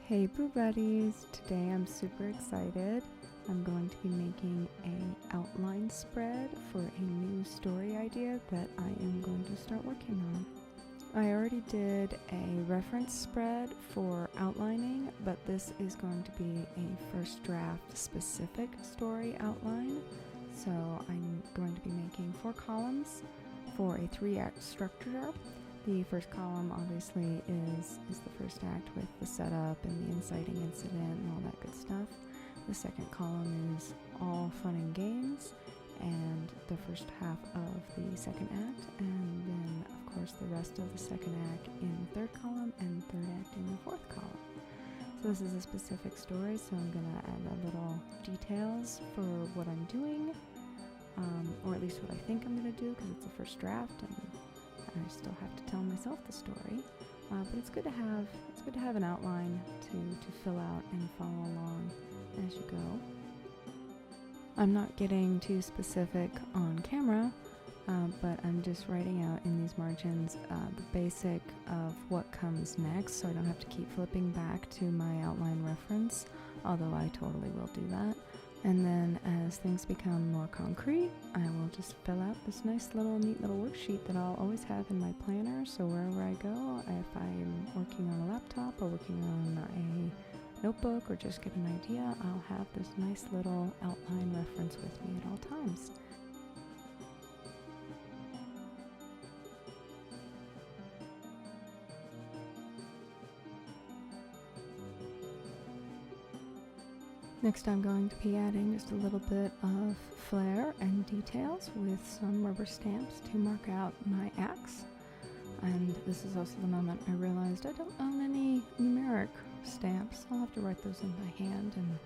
Hey Boo Buddies! Today I'm super excited. I'm going to be making an outline spread for a new story idea that I am going to start working on. I already did a reference spread for outlining, but this is going to be a first draft specific story outline. So I'm going to be making 4 columns for a 3-act structure. The first column obviously is the first act with the setup and the inciting incident and all that good stuff. The second column is all fun and games and the first half of the second act, and then of course the rest of the second act in the third column and third act in the fourth column. So this is a specific story, so I'm gonna add a little details for what I'm doing, or at least what I think I'm gonna do, because it's the first draft and I still have to tell myself the story, but it's good to have an outline to fill out and follow along as you go. I'm not getting too specific on camera, but I'm just writing out in these margins the basic of what comes next, so I don't have to keep flipping back to my outline reference, although I totally will do that. And then as things become more concrete, I will just fill out this nice neat little worksheet that I'll always have in my planner, so wherever I go, if I'm working on a laptop or working on a notebook or just get an idea, I'll have this nice little outline reference with me at all times. Next I'm going to be adding just a little bit of flair and details with some rubber stamps to mark out my acts. And this is also the moment I realized I don't own any numeric stamps. I'll have to write those in by hand, and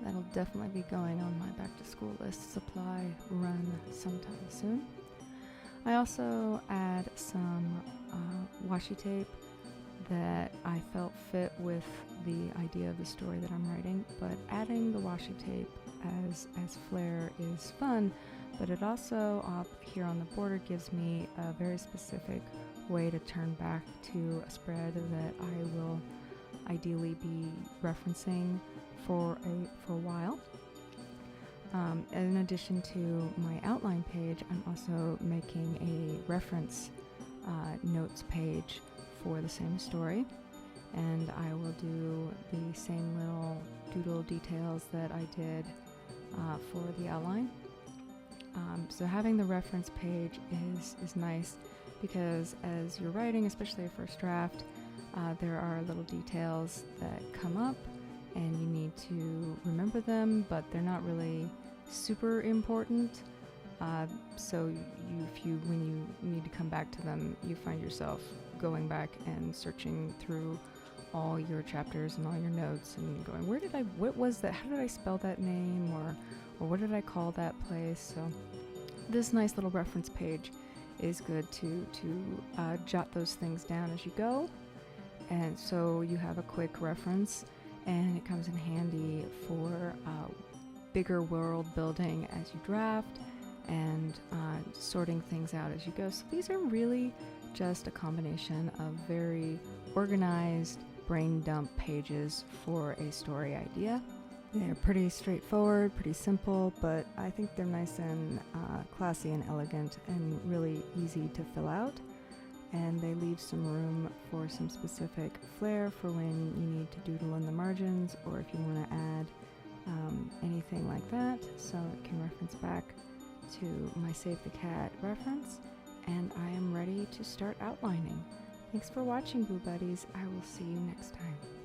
that'll definitely be going on my back to school list supply run sometime soon. I also add some washi tape that I felt fit with the idea of the story that I'm writing, but adding the washi tape as flair is fun, but it also up here on the border gives me a very specific way to turn back to a spread that I will ideally be referencing for a while. In addition to my outline page, I'm also making a reference notes page for the same story, and I will do the same little doodle details that I did for the outline. So having the reference page is nice, because as you're writing, especially a first draft, there are little details that come up and you need to remember them, but they're not really super important. So when you need to come back to them, you find yourself going back and searching through all your chapters and all your notes and going, what was that? How did I spell that name? Or what did I call that place? So this nice little reference page is good to jot those things down as you go. And so you have a quick reference, and it comes in handy for bigger world building as you draft and sorting things out as you go. So these are really just a combination of very organized brain dump pages for a story idea. They're pretty straightforward, pretty simple, but I think they're nice and classy and elegant and really easy to fill out. And they leave some room for some specific flair for when you need to doodle in the margins, or if you want to add anything like that, so it can reference back to my Save the Cat reference. And I am ready to start outlining. Thanks for watching, Boo Buddies. I will see you next time.